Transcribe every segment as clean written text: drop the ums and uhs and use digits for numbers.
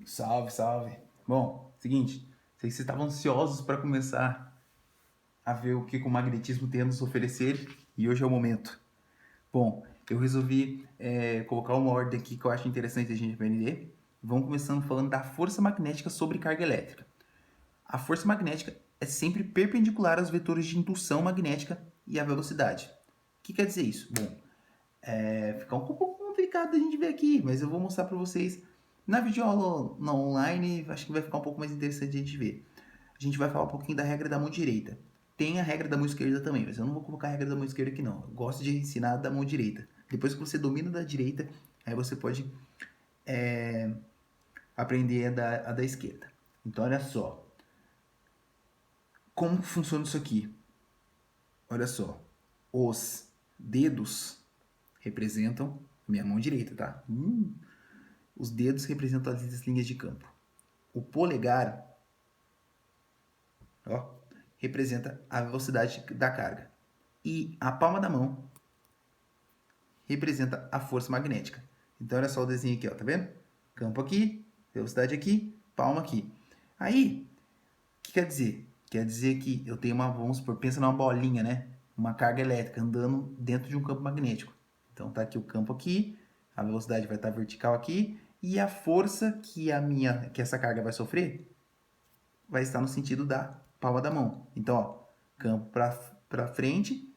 Salve, salve. Bom, seguinte, sei que vocês estavam ansiosos para começar a ver o que o magnetismo tem a nos oferecer e hoje é o momento. Bom, eu resolvi colocar uma ordem aqui que eu acho interessante a gente aprender. Vamos começando falando da força magnética sobre carga elétrica. A força magnética é sempre perpendicular aos vetores de indução magnética e à velocidade. O que quer dizer isso? Bom, fica um pouco complicado a gente ver aqui, mas eu vou mostrar para vocês na videoaula online. Acho que vai ficar um pouco mais interessante a gente ver. A gente vai falar um pouquinho da regra da mão direita. Tem a regra da mão esquerda também, mas eu não vou colocar a regra da mão esquerda aqui não. Eu gosto de ensinar da mão direita. Depois que você domina da direita, aí você pode aprender a da esquerda. Então olha só, como funciona isso aqui? Olha só, os dedos representam minha mão direita, tá? Os dedos representam as linhas de campo. O polegar, ó, representa a velocidade da carga. E a palma da mão representa a força magnética. Então, olha só o desenho aqui, ó, tá vendo? Campo aqui, velocidade aqui, palma aqui. Aí, o que quer dizer? Quer dizer que eu tenho uma, vamos supor, pensa numa bolinha, né? Uma carga elétrica andando dentro de um campo magnético. Então, tá aqui o campo aqui, a velocidade vai estar vertical aqui, e a força que essa carga vai sofrer vai estar no sentido da palma da mão. Então, ó, campo para frente,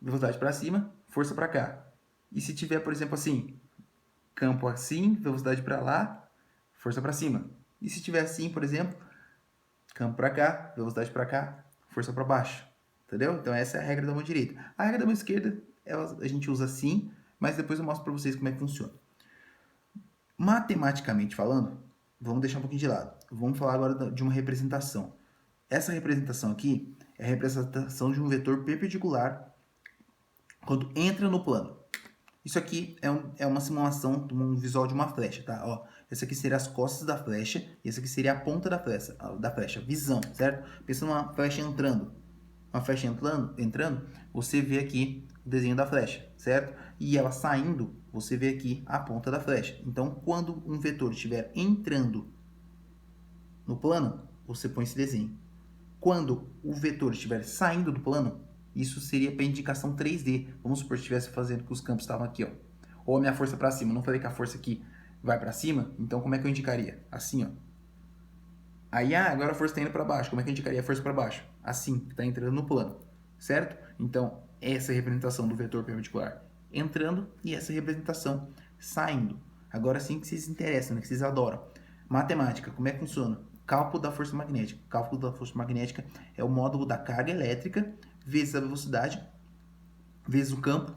velocidade para cima, força para cá. E se tiver, por exemplo, assim, campo assim, velocidade para lá, força para cima. E se tiver assim, por exemplo, campo para cá, velocidade para cá, força para baixo. Entendeu? Então essa é a regra da mão direita. A regra da mão esquerda a gente usa assim, mas depois eu mostro para vocês como é que funciona. Matematicamente falando, vamos deixar um pouquinho de lado. Vamos falar agora de uma representação. Essa representação aqui é a representação de um vetor perpendicular quando entra no plano. Isso aqui é uma simulação, um visual de uma flecha, tá? Ó, essa aqui seria as costas da flecha e essa aqui seria a ponta da flecha, visão, certo? Pensa numa flecha entrando. Uma flecha entrando, você vê aqui o desenho da flecha, certo? E ela saindo, você vê aqui a ponta da flecha. Então, quando um vetor estiver entrando no plano, você põe esse desenho. Quando o vetor estiver saindo do plano, isso seria para indicação 3D. Vamos supor que estivesse fazendo que os campos estavam aqui, ó. Ou a minha força para cima. Não falei que a força aqui vai para cima? Então, como é que eu indicaria? Assim, ó. Aí, agora a força está indo para baixo. Como é que eu indicaria a força para baixo? Assim, que está entrando no plano. Certo? Então, essa é a representação do vetor perpendicular entrando e essa representação saindo. Agora sim que vocês interessam, né? Que vocês adoram. Matemática, como é que funciona? Cálculo da força magnética. O cálculo da força magnética é o módulo da carga elétrica vezes a velocidade, vezes o campo,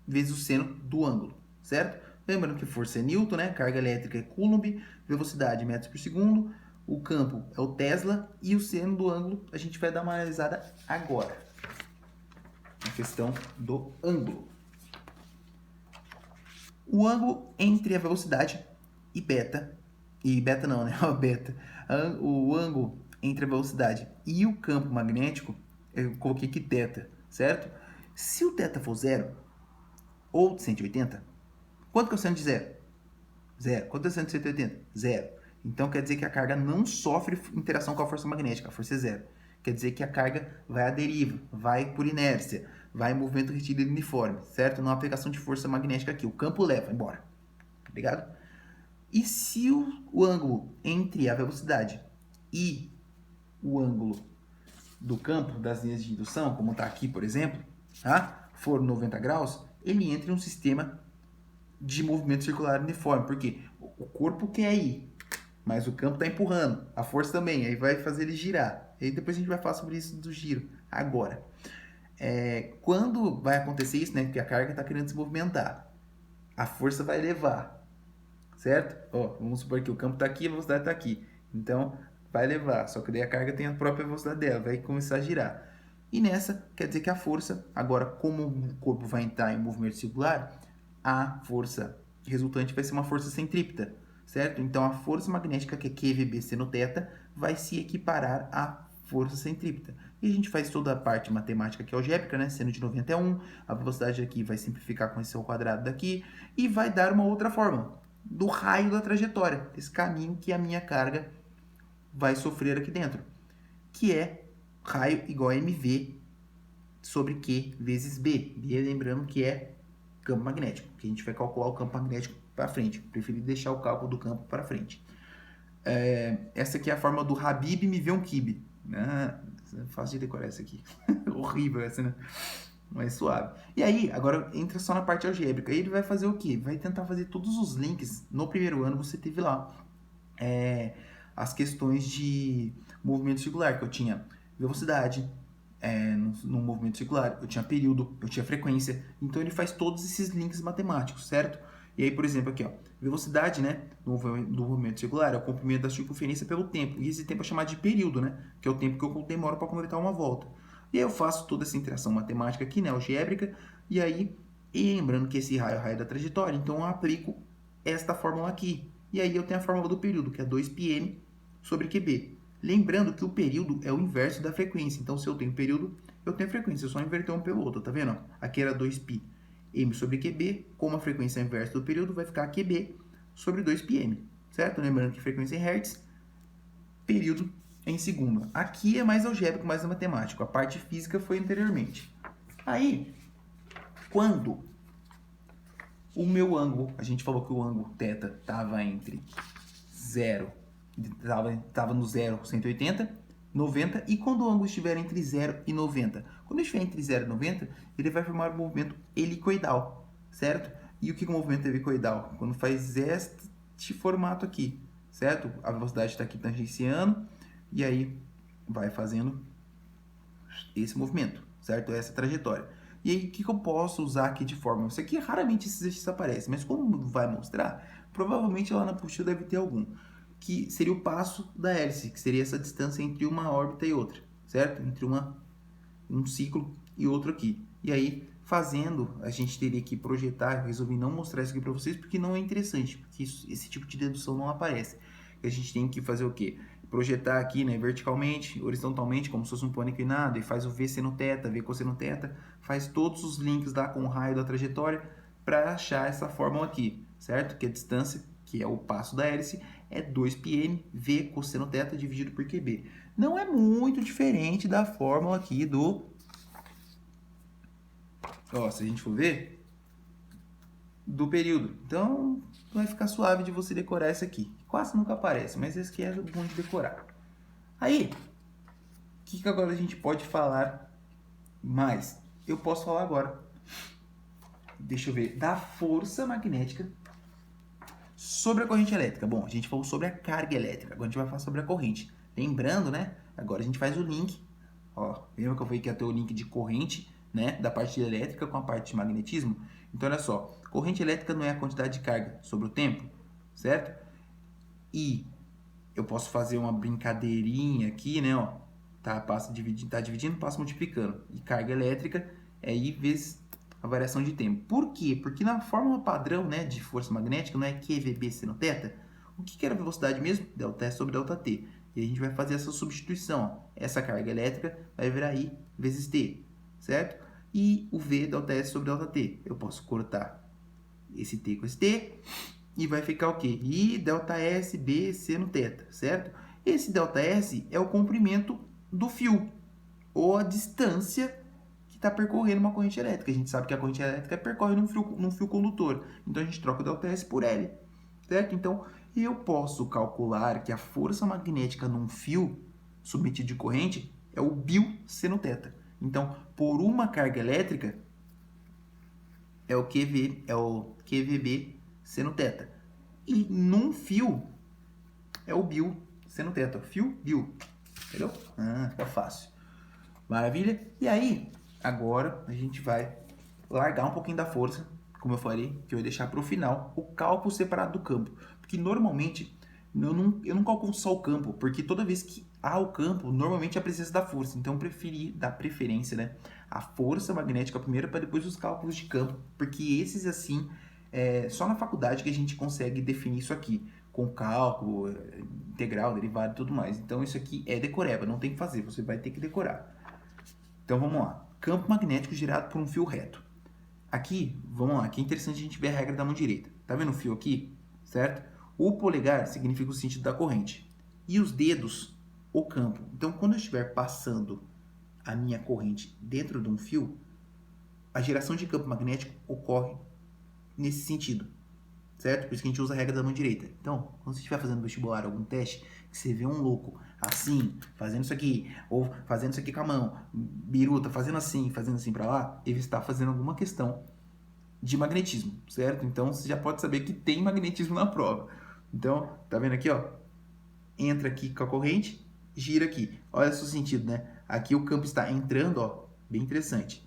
vezes o seno do ângulo, certo? Lembrando que força é Newton, né? Carga elétrica é Coulomb, velocidade metros por segundo, o campo é o Tesla e o seno do ângulo a gente vai dar uma analisada agora. A questão do ângulo. O ângulo entre a velocidade e beta não, né? Beta. O ângulo entre a velocidade e o campo magnético, eu coloquei aqui θ, certo? Se o θ for zero, ou 180, quanto que é o seno de zero? Zero. Quanto é o seno de 180? Zero. Então quer dizer que a carga não sofre interação com a força magnética, a força é zero. Quer dizer que a carga vai à deriva, vai por inércia, vai em movimento retilíneo uniforme, certo? Não há aplicação de força magnética aqui, o campo leva embora. Obrigado? E se o ângulo entre a velocidade e o ângulo do campo das linhas de indução, como está aqui, por exemplo, tá? For 90 graus, ele entra em um sistema de movimento circular uniforme, porque o corpo quer ir, mas o campo está empurrando, a força também, aí vai fazer ele girar. E aí depois a gente vai falar sobre isso do giro, agora. Quando vai acontecer isso, né, que a carga está querendo se movimentar, a força vai levar, certo? Ó, vamos supor que o campo está aqui, a velocidade está aqui, então vai levar, só que daí a carga tem a própria velocidade dela, vai começar a girar. E nessa, quer dizer que a força, agora como o corpo vai entrar em movimento circular, a força resultante vai ser uma força centrípeta, certo? Então a força magnética, que é QVB seno θ, vai se equiparar à força centrípeta. E a gente faz toda a parte matemática que é algébrica, né? Seno de 91, a velocidade aqui vai simplificar com esse ao quadrado daqui, e vai dar uma outra fórmula. do raio da trajetória, esse caminho que a minha carga vai sofrer aqui dentro, que é raio igual a mv sobre Q vezes B. B, lembrando que é campo magnético, que a gente vai calcular o campo magnético para frente. Preferi deixar o cálculo do campo para frente. Essa aqui é a fórmula do Habib Mivionkibi. É fácil de decorar essa aqui. Horrível essa, né? Mas suave. E aí, agora entra só na parte algébrica. Aí ele vai fazer o quê? Vai tentar fazer todos os links. No primeiro ano você teve lá as questões de movimento circular, que eu tinha velocidade no movimento circular, eu tinha período, eu tinha frequência. Então ele faz todos esses links matemáticos, certo? E aí, por exemplo, aqui, ó, velocidade, né, do movimento circular é o comprimento da circunferência pelo tempo. E esse tempo é chamado de período, né, que é o tempo que eu demoro para completar uma volta. E aí eu faço toda essa interação matemática aqui, né, algébrica, e aí, lembrando que esse raio é o raio da trajetória, então eu aplico esta fórmula aqui. E aí eu tenho a fórmula do período, que é 2πm sobre QB. Lembrando que o período é o inverso da frequência. Então, se eu tenho período, eu tenho frequência. Eu só inverter um pelo outro, tá vendo? Aqui era 2πm sobre QB. Como a frequência é a inversa do período, vai ficar QB sobre 2πm, certo? Lembrando que frequência é em Hz, período é em segundo. Aqui é mais algébrico, mais matemático. A parte física foi anteriormente. Aí, quando o meu ângulo, a gente falou que o ângulo θ estava entre 0, estava no 0, 180, 90, e quando o ângulo estiver entre 0 e 90? Quando estiver entre 0 e 90, ele vai formar um movimento helicoidal, certo? E o que é o movimento helicoidal? Quando faz este formato aqui, certo? A velocidade está aqui tangenciando, e aí vai fazendo esse movimento, certo? Essa trajetória. E aí, o que eu posso usar aqui de fórmula? Isso aqui, raramente esse exercício aparece, mas como vai mostrar, provavelmente lá na apostila deve ter algum, que seria o passo da hélice, que seria essa distância entre uma órbita e outra, certo? Entre um ciclo e outro aqui. E aí, fazendo, a gente teria que projetar, eu resolvi não mostrar isso aqui para vocês, porque não é interessante, porque esse tipo de dedução não aparece. A gente tem que fazer o quê? Projetar aqui, né, verticalmente, horizontalmente, como se fosse um plano inclinado, e faz o V seno θ, V cosseno θ, faz todos os links lá com o raio da trajetória para achar essa fórmula aqui, certo? Que a distância, que é o passo da hélice, é 2πm V cosseno θ dividido por QB. Não é muito diferente da fórmula aqui do... Ó, se a gente for ver, do período. Então, vai ficar suave de você decorar essa aqui. Quase nunca aparece, mas esse aqui é bom de decorar. Aí, o que agora a gente pode falar mais? Eu posso falar agora, deixa eu ver, da força magnética sobre a corrente elétrica. Bom, a gente falou sobre a carga elétrica, agora a gente vai falar sobre a corrente. Lembrando, né? Agora a gente faz o link. Ó, lembra que eu falei que ia ter o link de corrente, né? Da parte elétrica com a parte de magnetismo? Então, olha só. Corrente elétrica não é a quantidade de carga sobre o tempo, certo? E eu posso fazer uma brincadeirinha aqui, né? Ó, tá dividindo, passa multiplicando. E carga elétrica é I vezes a variação de tempo. Por quê? Porque na fórmula padrão, né, de força magnética, não é QVB seno θ? O que era a velocidade mesmo? ΔS sobre ΔT. E a gente vai fazer essa substituição. Ó. Essa carga elétrica vai virar I vezes T, certo? E o V ΔS sobre ΔT. Eu posso cortar esse T com esse T e vai ficar o quê? I ΔS B seno θ, certo? Esse ΔS é o comprimento do fio, ou a distância que está percorrendo uma corrente elétrica. A gente sabe que a corrente elétrica percorre num fio condutor. Então, a gente troca o ΔS por L, certo? Então, eu posso calcular que a força magnética num fio submetido de corrente é o Bill seno θ. Então, por uma carga elétrica, é o QVB seno θ. E num fio, é o Bill seno θ. Fio, Bill. Entendeu? Fica fácil. Maravilha? E aí, agora a gente vai largar um pouquinho da força, como eu falei, que eu ia deixar para o final, o cálculo separado do campo. Porque normalmente eu não calculo só o campo, porque toda vez que há o campo, normalmente é a presença da força. Então eu preferi dar preferência, né, a força magnética primeiro, para depois os cálculos de campo, porque esses assim, só na faculdade que a gente consegue definir isso aqui, com cálculo, integral, derivado e tudo mais. Então isso aqui é decoreba, não tem que fazer, você vai ter que decorar. Então vamos lá. Campo magnético gerado por um fio reto. Aqui, vamos lá, aqui é interessante a gente ver a regra da mão direita. Tá vendo o fio aqui? certo? O polegar significa o sentido da corrente. E os dedos, o campo. Então, quando eu estiver passando a minha corrente dentro de um fio, a geração de campo magnético ocorre nesse sentido, certo? Por isso que a gente usa a regra da mão direita. Então, quando você estiver fazendo vestibular, algum teste, que você vê um louco assim, fazendo isso aqui, ou fazendo isso aqui com a mão, biruta, fazendo assim para lá, ele está fazendo alguma questão de magnetismo, certo? Então, você já pode saber que tem magnetismo na prova. Então, tá vendo aqui, ó? Entra aqui com a corrente, gira aqui. Olha só o sentido, né? Aqui o campo está entrando, ó, bem interessante.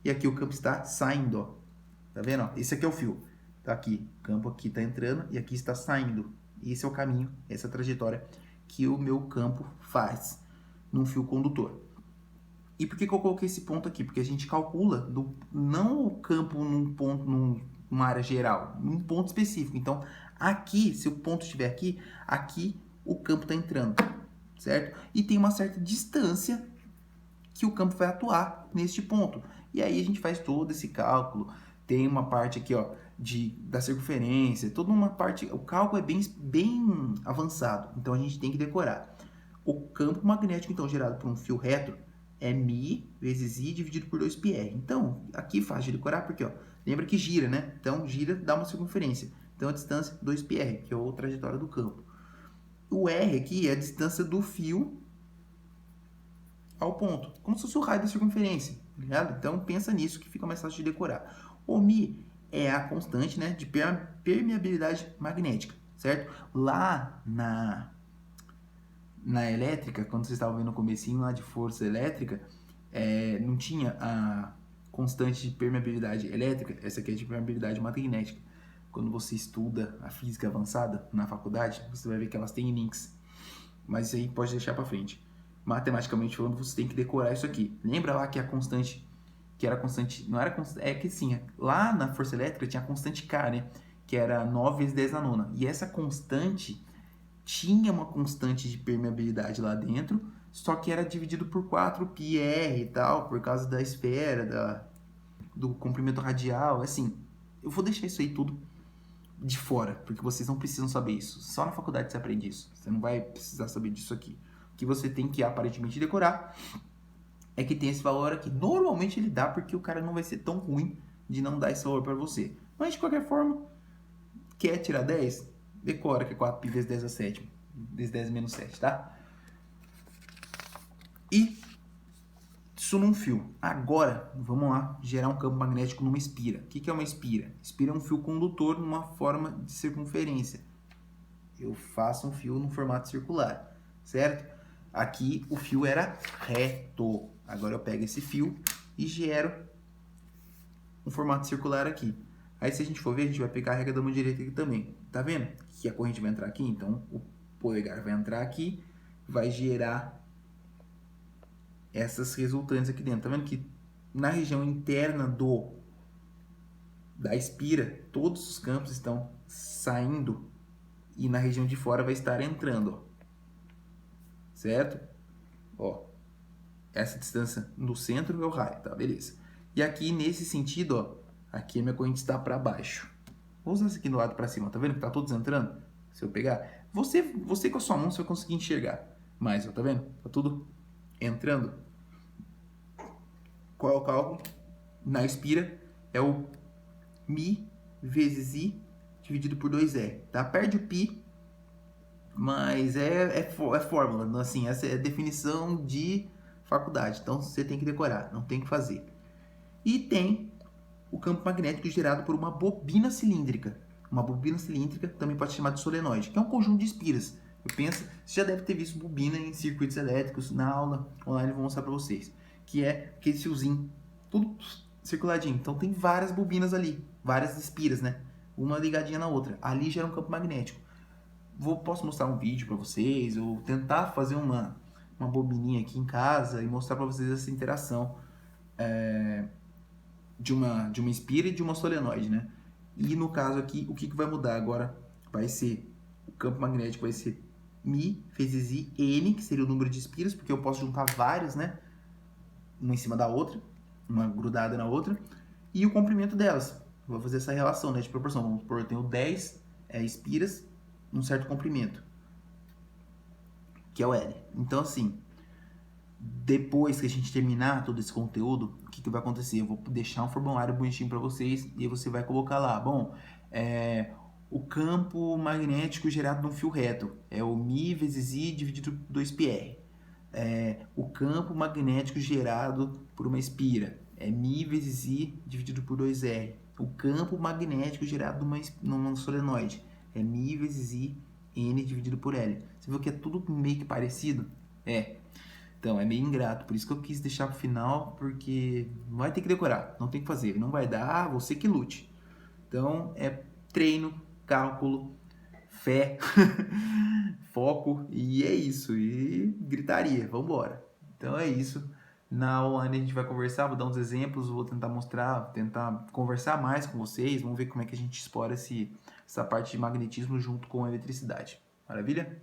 E aqui o campo está saindo, ó. Tá vendo? Ó? Esse aqui é o fio. Tá aqui, o campo aqui está entrando e aqui está saindo. Esse é o caminho, essa é a trajetória que o meu campo faz num fio condutor. E por que eu coloquei esse ponto aqui? Porque a gente calcula não o campo numa área geral, num ponto específico. Então, aqui, se o ponto estiver aqui, aqui o campo está entrando, certo? E tem uma certa distância que o campo vai atuar neste ponto. E aí a gente faz todo esse cálculo. Tem uma parte aqui, ó, da circunferência, toda uma parte. O cálculo é bem avançado, então a gente tem que decorar. O campo magnético, então, gerado por um fio reto é μ vezes I dividido por 2πr. Então, aqui fácil de decorar, porque, ó, lembra que gira, né? Então, gira, dá uma circunferência. Então, a distância 2πr, que é a trajetória do campo. O R aqui é a distância do fio ao ponto, como se fosse o raio da circunferência, tá ligado? Então, pensa nisso que fica mais fácil de decorar. O μ é a constante, né, de permeabilidade magnética, certo? Lá na elétrica, quando vocês estavam vendo no comecinho lá de força elétrica, não tinha a constante de permeabilidade elétrica, essa aqui é de permeabilidade magnética. Quando você estuda a física avançada na faculdade, você vai ver que elas têm links, mas isso aí pode deixar para frente. Matematicamente falando, você tem que decorar isso aqui. Lembra lá que a constante, que era constante, não era constante, é que sim, lá na força elétrica tinha a constante K, né, que era 9 vezes 10 na nona, e essa constante tinha uma constante de permeabilidade lá dentro, só que era dividido por 4πr e tal, por causa da esfera, do comprimento radial, assim. Eu vou deixar isso aí tudo de fora, porque vocês não precisam saber isso. Só na faculdade você aprende isso. Você não vai precisar saber disso aqui. O que você tem que aparentemente decorar é que tem esse valor aqui. Normalmente ele dá porque o cara não vai ser tão ruim de não dar esse valor para você. Mas de qualquer forma, quer tirar 10? Decora que é 4π vezes 10 a sétima, vezes 10 menos 7, tá? E isso num fio. Agora, vamos lá, gerar um campo magnético numa espira. O que é uma espira? Espira é um fio condutor numa forma de circunferência. Eu faço um fio no formato circular, certo? Aqui o fio era reto. Agora eu pego esse fio e gero um formato circular aqui. Aí se a gente for ver, a gente vai pegar a regra da mão direita aqui também. Tá vendo? Que a corrente vai entrar aqui, então o polegar vai entrar aqui, vai gerar essas resultantes aqui dentro. Tá vendo que na região interna da espira, todos os campos estão saindo e na região de fora vai estar entrando, ó. Certo? Ó, essa distância no centro é o raio, tá? Beleza. E aqui nesse sentido, ó, aqui a minha corrente está para baixo. Vou usar isso aqui do lado para cima, tá vendo que tá todos entrando? Se eu pegar, você com a sua mão você vai conseguir enxergar. Mas, ó, tá vendo? Tá tudo entrando. Qual é o cálculo? Na espira é o μ vezes I dividido por 2R, tá? Perde o π, mas é fórmula, assim, essa é a definição de faculdade, então você tem que decorar, não tem que fazer. E tem o campo magnético gerado por uma bobina cilíndrica. Uma bobina cilíndrica também pode ser chamada de solenoide, que é um conjunto de espiras. Eu penso, você já deve ter visto bobina em circuitos elétricos, na aula online eu vou mostrar para vocês, que é aquele fiozinho, tudo circuladinho. Então tem várias bobinas ali, várias espiras, né? Uma ligadinha na outra. Ali gera um campo magnético. Posso mostrar um vídeo para vocês, ou tentar fazer uma bobininha aqui em casa e mostrar para vocês essa interação de uma espira e de uma solenoide, né? E no caso aqui, o que vai mudar agora? Vai ser, o campo magnético vai ser μ vezes I, N, que seria o número de espiras, porque eu posso juntar várias, né? Uma em cima da outra, uma grudada na outra, e o comprimento delas. Vou fazer essa relação, né, de proporção. Vamos supor, eu tenho 10 espiras num certo comprimento, que é o L. Então, assim, depois que a gente terminar todo esse conteúdo, o que vai acontecer? Eu vou deixar um formulário bonitinho para vocês e você vai colocar lá, bom, o campo magnético gerado num fio reto é o μ vezes I dividido por 2πr. O campo magnético gerado por uma espira é μ vezes I dividido por 2r. O campo magnético gerado numa solenoide é μ vezes I N dividido por L. Você viu que é tudo meio que parecido? Então, é meio ingrato. Por isso que eu quis deixar pro final, porque não vai ter que decorar. Não tem que fazer. Não vai dar, você que lute. Então, é treino, cálculo, fé, foco, e é isso. E gritaria, vambora. Então, é isso. Na online a gente vai conversar, vou dar uns exemplos, vou tentar mostrar, tentar conversar mais com vocês. Vamos ver como é que a gente explora essa parte de magnetismo junto com a eletricidade. Maravilha?